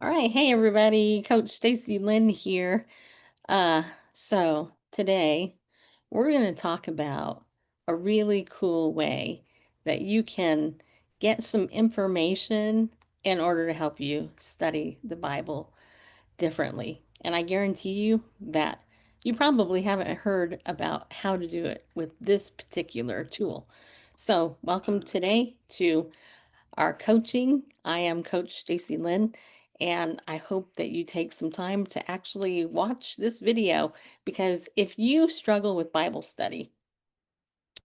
All right, hey everybody, Coach Stacy Lynn here. So today we're going to talk about a really cool way that you can get some information in order to help you study the Bible differently. And I guarantee you that you probably haven't heard about how to do it with this particular tool. So, welcome today to our coaching. I am Coach Stacy Lynn, and I hope that you take some time to actually watch this video because if you struggle with Bible study,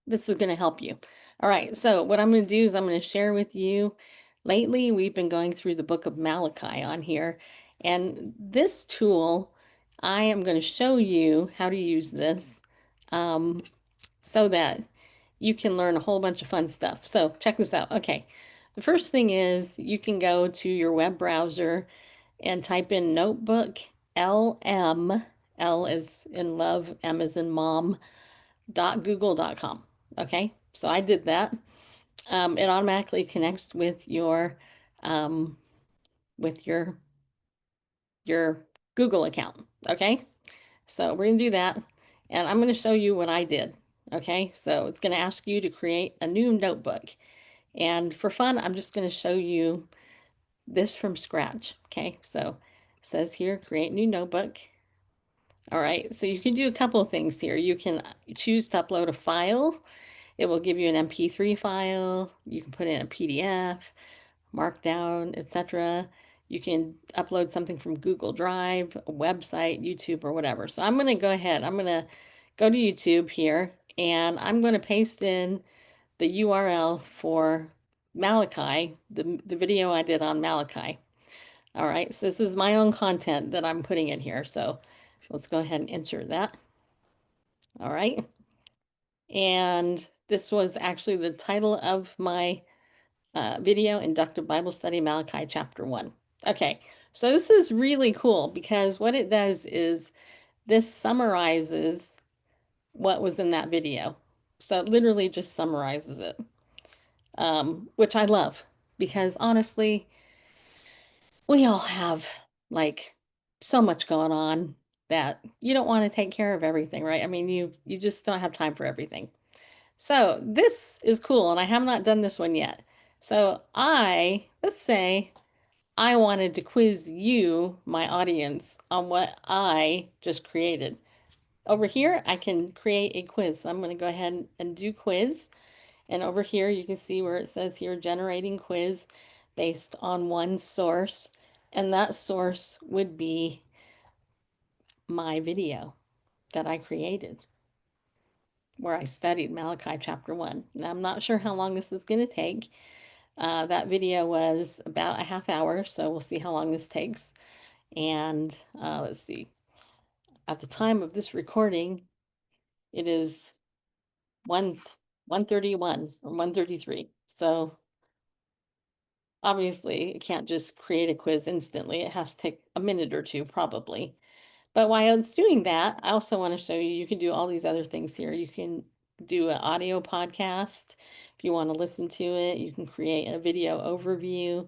this is going to help you. All right, so what I'm going to do is I'm going to share with you. Lately, we've been going through the book of Malachi on here, and this tool, I am going to show you how to use this um, so that you can learn a whole bunch of fun stuff. So check this out. Okay. The first thing is you can go to your web browser and type in notebook LM. L is in love, M is in mom, .google.com. Okay. So I did that. It automatically connects um, with your Google account. Okay. So we're going to do that. And I'm going to show you what I did. Okay. So it's going to ask you to create a new notebook. And for fun, I'm just going to show you this from scratch. Okay, so it says here, create new notebook. All right, so you can do a couple of things here. You can choose to upload a file. It will give you an MP3 file. You can put in a PDF, Markdown, etc. You can upload something from Google Drive, a website, YouTube, or whatever. So I'm going to go ahead. I'm going to go to YouTube here, and I'm going to paste in the URL for Malachi, the video I did on Malachi. All right, so this is my own content that I'm putting in here. So let's go ahead and insert that. All right. And this was actually the title of my video, Inductive Bible Study, Malachi chapter 1. Okay, so this is really cool because what it does is this summarizes what was in that video. So it literally just summarizes it. Which I love because honestly, we all have like so much going on that you don't want to take care of everything, right? I mean, you just don't have time for everything. So this is cool, and I have not done this one yet. So let's say I wanted to quiz you, my audience, on what I just created. Over here, I can create a quiz. So I'm going to go ahead and do quiz. And over here, you can see where it says here, generating quiz based on one source. And that source would be my video that I created where I studied Malachi chapter 1. Now, I'm not sure how long this is going to take. That video was about a half hour, so we'll see how long this takes. And let's see, at the time of this recording, it is 1 1:31 or 1:33. So obviously, it can't just create a quiz instantly. It has to take a minute or two, probably. But while it's doing that, I also want to show you, you can do all these other things here. You can do an audio podcast if you want to listen to it. You can create a video overview,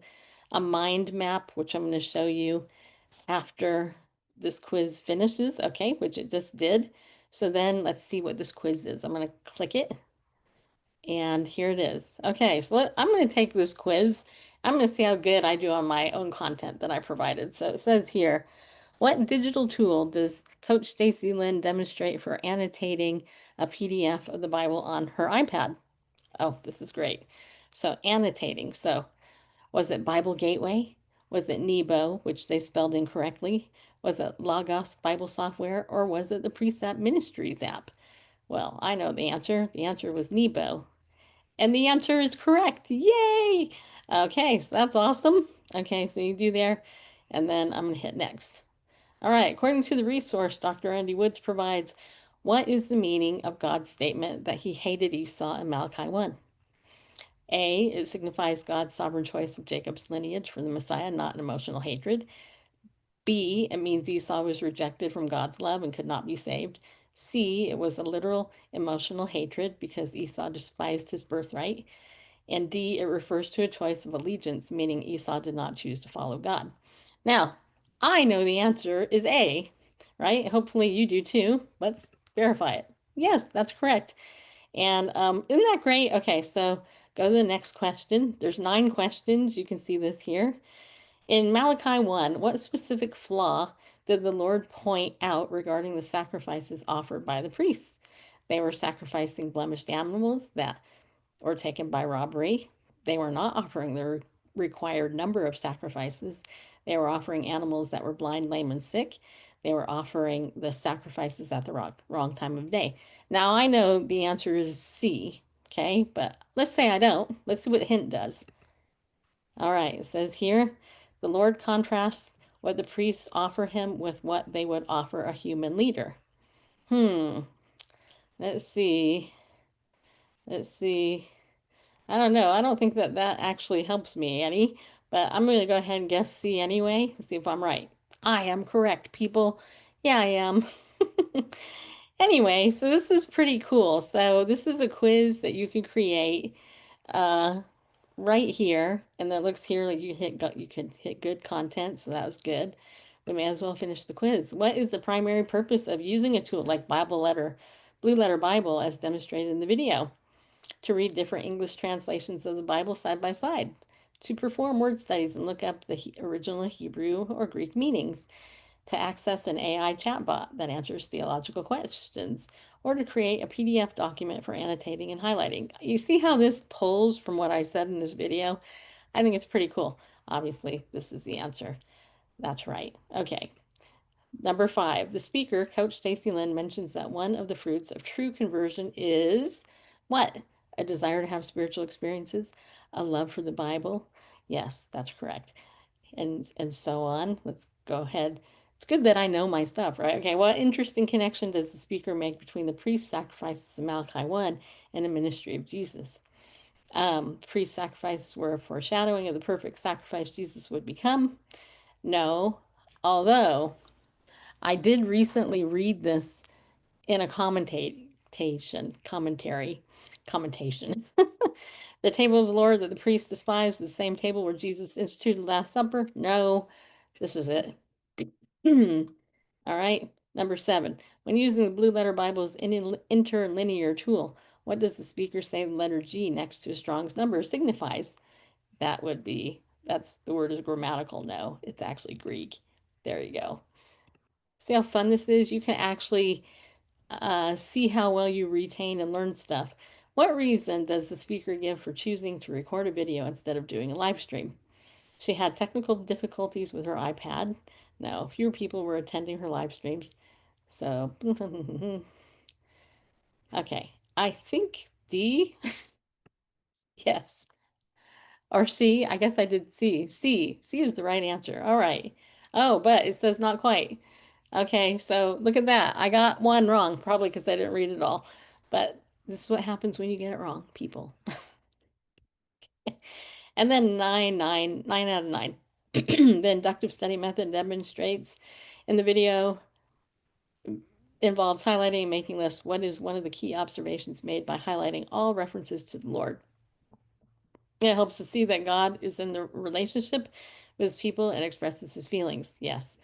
a mind map, which I'm going to show you after this quiz finishes. Okay, which it just did. So then let's see what this quiz is. I'm going to click it. And here it is. Okay, so I'm going to take this quiz. I'm going to see how good I do on my own content that I provided. So it says here, what digital tool does Coach Stacy Lynn demonstrate for annotating a PDF of the Bible on her iPad? Oh, this is great. So annotating. So was it Bible Gateway? Was it Nebo, which they spelled incorrectly? Was it Logos Bible Software? Or was it the Precept Ministries app? Well, I know the answer. The answer was Nebo. And the answer is correct. Yay! Okay, so that's awesome. Okay, so you do there, and then I'm going to hit next. All right, according to the resource Dr. Andy Woods provides, what is the meaning of God's statement that he hated Esau in Malachi 1? A, it signifies God's sovereign choice of Jacob's lineage for the Messiah, not an emotional hatred. B, it means Esau was rejected from God's love and could not be saved. C, it was a literal emotional hatred because Esau despised his birthright. And D, it refers to a choice of allegiance, meaning Esau did not choose to follow God. Now, I know the answer is A, right? Hopefully you do too. Let's verify it. Yes, that's correct. And isn't that great? Okay, so go to the next question. There's 9 questions. You can see this here. In Malachi 1, what specific flaw did the Lord point out regarding the sacrifices offered by the priests? They were sacrificing blemished animals that were taken by robbery. They were not offering the required number of sacrifices. They were offering animals that were blind, lame, and sick. They were offering the sacrifices at the wrong time of day. Now, I know the answer is C, okay, but let's say I don't. Let's see what hint does. All right, it says here, the Lord contrasts what the priests offer him with what they would offer a human leader. Hmm, let's see. Let's see. I don't know. I don't think that that actually helps me any, but I'm going to go ahead and guess C anyway, see if I'm right. I am correct, people. Yeah, I am. Anyway, so this is pretty cool. So this is a quiz that you can create. Uh, right here, and that looks here like you could hit good content, so that was good. We may as well finish the quiz. What is the primary purpose of using a tool like Blue Letter Bible as demonstrated in the video? To read different English translations of the Bible side by side, to perform word studies and look up the original Hebrew or Greek meanings, to access an AI chatbot that answers theological questions, or to create a PDF document for annotating and highlighting. You see how this pulls from what I said in this video? I think it's pretty cool. Obviously, this is the answer. That's right. Okay. Number 5, the speaker, Coach Stacy Lynn, mentions that one of the fruits of true conversion is what? A desire to have spiritual experiences, a love for the Bible. Yes, that's correct. And so on. Let's go ahead. It's good that I know my stuff, right? Okay, what interesting connection does the speaker make between the priest sacrifices in Malachi 1 and the ministry of Jesus? Priest sacrifices were a foreshadowing of the perfect sacrifice Jesus would become. No, although I did recently read this in a commentation. The table of the Lord that the priests despised, the same table where Jesus instituted the Last Supper? No, this is it. All right, number 7. When using the Blue Letter Bible's interlinear tool, what does the speaker say the letter G next to a Strong's number signifies? That's the word is grammatical. No, it's actually Greek. There you go. See how fun this is? You can actually see how well you retain and learn stuff. What reason does the speaker give for choosing to record a video instead of doing a live stream? She had technical difficulties with her iPad. No, fewer people were attending her live streams. So, okay. I think D. Yes. Or C. I guess I did C. C is the right answer. All right. Oh, but it says not quite. Okay, so look at that. I got one wrong, probably because I didn't read it all. But this is what happens when you get it wrong, people. And then 9 out of 9. The inductive study method demonstrates in the video involves highlighting and making lists. What is one of the key observations made by highlighting all references to the Lord? It helps to see that God is in the relationship with his people and expresses his feelings. Yes.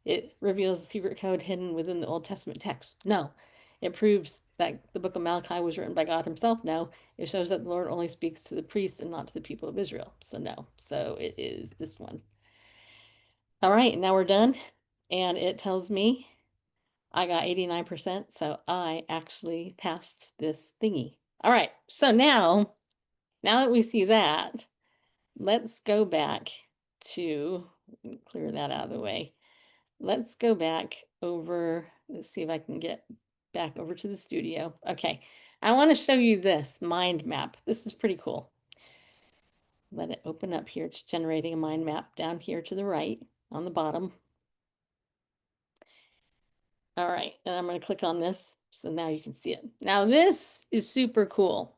It reveals the secret code hidden within the Old Testament text. No. It proves that the book of Malachi was written by God himself. No. It shows that the Lord only speaks to the priests and not to the people of Israel. So no. So it is this one. All right, now we're done. And it tells me I got 89%. So I actually passed this thingy. All right. So now that we see that, let's go back to clear that out of the way. Let's go back over. Let's see if I can get back over to the studio. Okay, I want to show you this mind map. This is pretty cool. Let it open up here. It's generating a mind map down here to the right on the bottom. All right, and I'm going to click on this so now you can see it. Now this is super cool.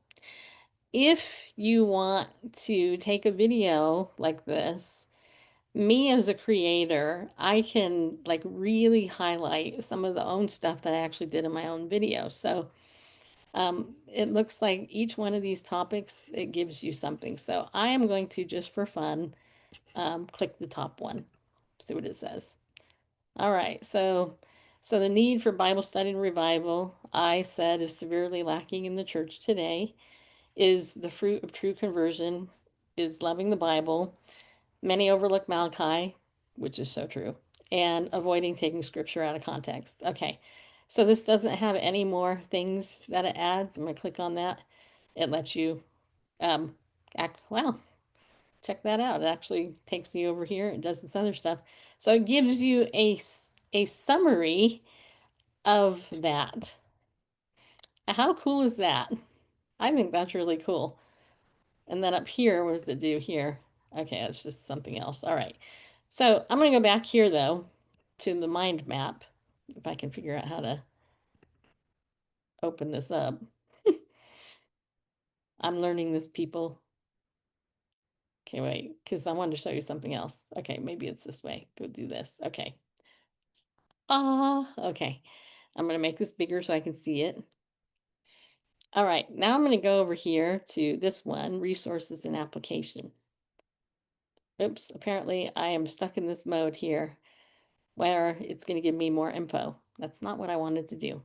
If you want to take a video like this, me as a creator, I can like really highlight some of the own stuff that I actually did in my own video. So It looks like each one of these topics, it gives you something. So I am going to, just for fun, click the top one, see what it says. All right, so the need for Bible study and revival, I said, is severely lacking in the church today. Is the fruit of true conversion is loving the Bible. Many overlook Malachi, which is so true, and avoiding taking scripture out of context. Okay, so this doesn't have any more things that it adds. I'm going to click on that. It lets you um, well, check that out. It actually takes you over here. It does this other stuff. So it gives you a summary of that. How cool is that? I think that's really cool. And then up here, what does it do here? Okay, it's just something else. All right. So I'm going to go back here, though, to the mind map, if I can figure out how to open this up. I'm learning this, people. Okay, wait, because I wanted to show you something else. Okay, maybe it's this way. Go do this. Okay. Okay. I'm going to make this bigger so I can see it. All right, now I'm going to go over here to this one, resources and application. Oops, apparently I am stuck in this mode here where it's going to give me more info. That's not what I wanted to do.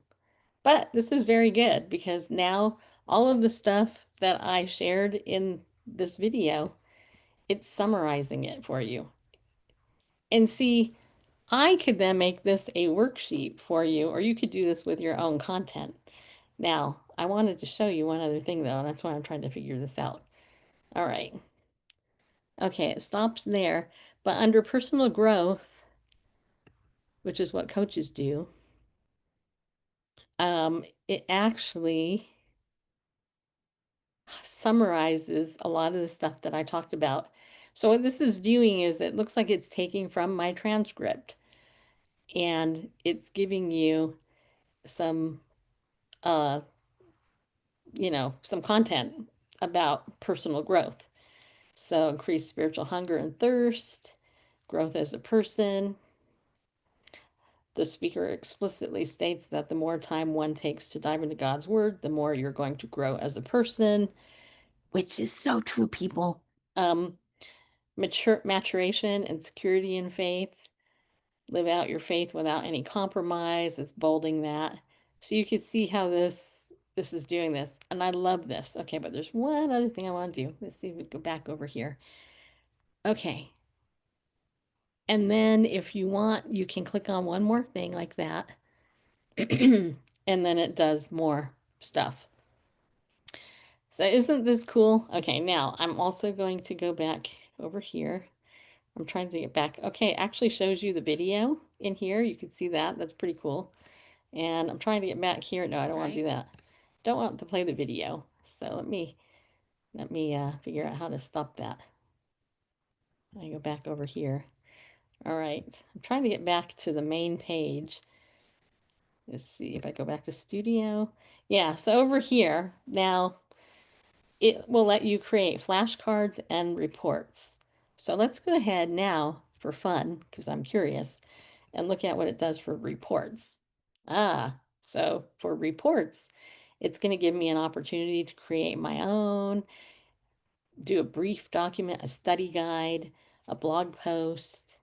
But this is very good because now all of the stuff that I shared in this video, it's summarizing it for you. And see, I could then make this a worksheet for you, or you could do this with your own content. Now, I wanted to show you one other thing though, and that's why I'm trying to figure this out. All right. Okay, it stops there. But under personal growth, which is what coaches do, it actually summarizes a lot of the stuff that I talked about. So what this is doing is it looks like it's taking from my transcript and it's giving you some uh some content about personal growth. So increase spiritual hunger and thirst, growth as a person. The speaker explicitly states that the more time one takes to dive into God's word, the more you're going to grow as a person, which is so true, people. Um, maturation and security in faith. Live out your faith without any compromise. It's bolding that. So you can see how this is doing this. And I love this. Okay, but there's one other thing I want to do. Let's see if we go back over here. Okay. And then if you want, you can click on one more thing like that. And then it does more stuff. So isn't this cool? Okay, now I'm also going to go back over here. I'm trying to get back. Okay, it actually shows you the video in here. You can see that. That's pretty cool. And I'm trying to get back here. No, I don't want to do that. Don't want to play the video. So let me figure out how to stop that. I go back over here. All right. I'm trying to get back to the main page. Let's see if I go back to studio. Yeah, so over here, now it will let you create flashcards and reports. So let's go ahead now for fun, because I'm curious, and look at what it does for reports. So for reports, it's going to give me an opportunity to create my own, do a brief document, a study guide, a blog post,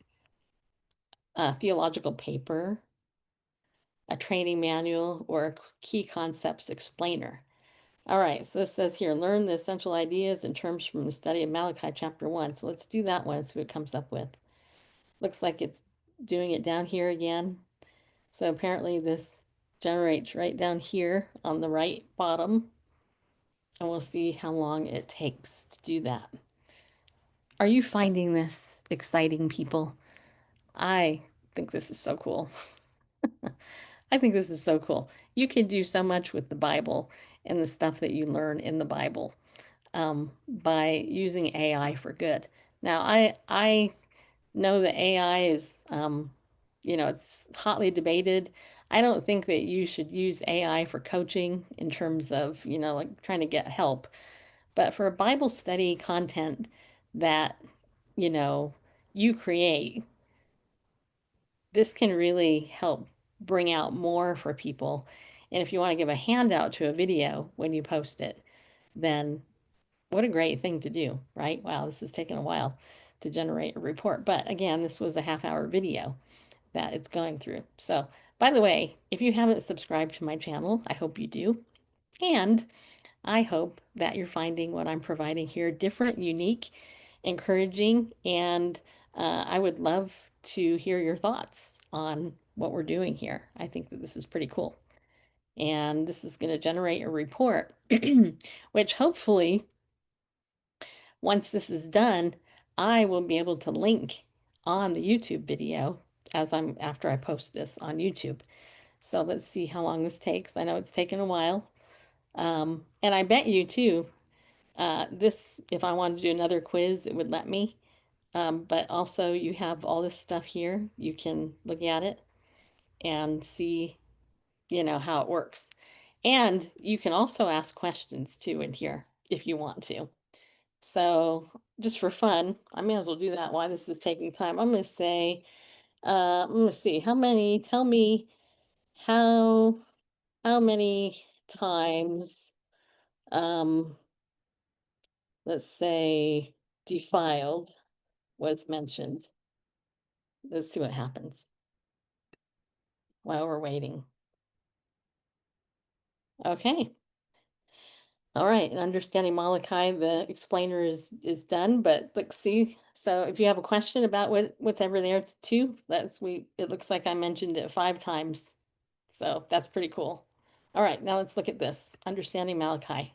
a theological paper, a training manual, or a key concepts explainer. All right, so this says here, learn the essential ideas and terms from the study of Malachi chapter 1. So let's do that one, see what it comes up with. Looks like it's doing it down here again. So apparently this generates right down here on the right bottom. And we'll see how long it takes to do that. Are you finding this exciting, people? I think this is so cool. I think this is so cool. You can do so much with the Bible and the stuff that you learn in the Bible by using AI for good. Now, I know that AI is, it's hotly debated. I don't think that you should use AI for coaching in terms of, like trying to get help. But for Bible study content that, you know, you create, this can really help bring out more for people. And if you want to give a handout to a video when you post it, then what a great thing to do, right? Wow, this has taken a while to generate a report. But again, this was a half-hour video that it's going through. So, by the way, if you haven't subscribed to my channel, I hope you do. And I hope that you're finding what I'm providing here different, unique, encouraging, and I would love to hear your thoughts on what we're doing here. I think that this is pretty cool. And this is going to generate a report, which hopefully, once this is done, I will be able to link on the YouTube video after I post this on YouTube. So let's see how long this takes. I know it's taken a while. And I bet you too, if I wanted to do another quiz, it would let me. But also you have all this stuff here. You can look at it and see, how it works. And you can also ask questions too in here if you want to. So just for fun, I may as well do that while this is taking time. I'm going to say, I'm going to see tell me how, how many times, um, let's say defiled was mentioned. Let's see what happens while we're waiting. Okay. All right, and understanding Malachi, the explainer is done, but let's see. So if you have a question about what's ever there too, it looks like I mentioned it 5 times. So that's pretty cool. All right, now let's look at this. Understanding Malachi.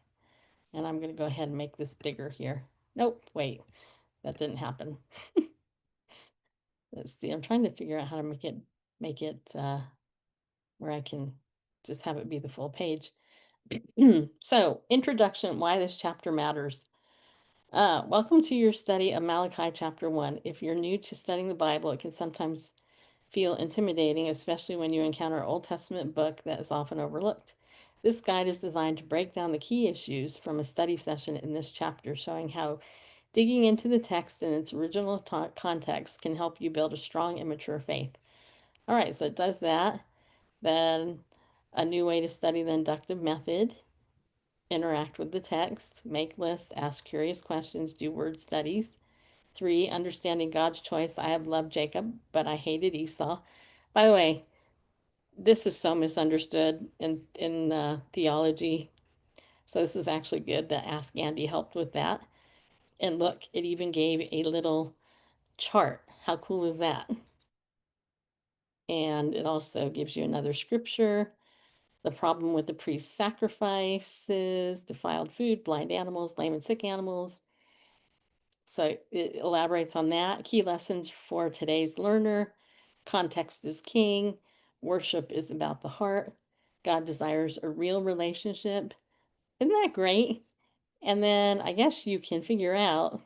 And I'm gonna go ahead and make this bigger here. Nope, wait, that didn't happen. Let's see, I'm trying to figure out how to make it where I can just have it be the full page. So, introduction, why this chapter matters. Welcome to your study of Malachi chapter 1. If you're new to studying the Bible, it can sometimes feel intimidating, especially when you encounter an Old Testament book that is often overlooked. This guide is designed to break down the key issues from a study session in this chapter, showing how digging into the text in its original context can help you build a strong and mature faith. All right, so it does that. Then a new way to study the inductive method: interact with the text, make lists, ask curious questions, do word studies. 3, understanding God's choice. I have loved Jacob, but I hated Esau. By the way, this is so misunderstood in theology. So this is actually good that Ask Andy helped with that. And look, it even gave a little chart. How cool is that? And it also gives you another scripture. The problem with the priest's sacrifices, defiled food, blind animals, lame and sick animals. So it elaborates on that. Key lessons for today's learner: context is king, worship is about the heart, God desires a real relationship. Isn't that great? And then I guess you can figure out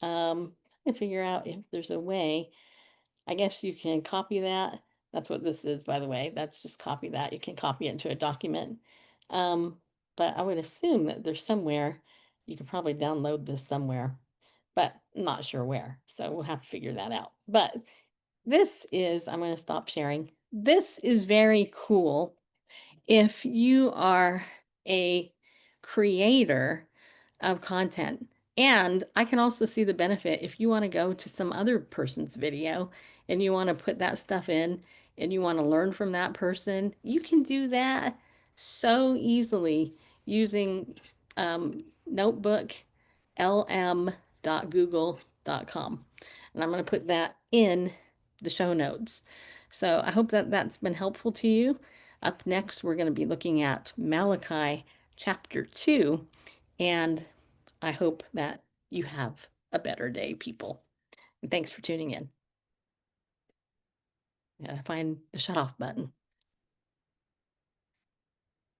if there's a way. I guess you can copy that. That's what this is, by the way. That's just copy that. You can copy it into a document. Um, but I would assume that there's somewhere you could probably download this somewhere, but I'm not sure where. So we'll have to figure that out. But I'm going to stop sharing. This is very cool if you are a creator of content. And I can also see the benefit if you want to go to some other person's video and you want to put that stuff in and you want to learn from that person, you can do that so easily using notebooklm.google.com. And I'm going to put that in the show notes. So I hope that that's been helpful to you. Up next, we're going to be looking at Malachi chapter 2, and I hope that you have a better day, people. And thanks for tuning in. I gotta find the shut off button.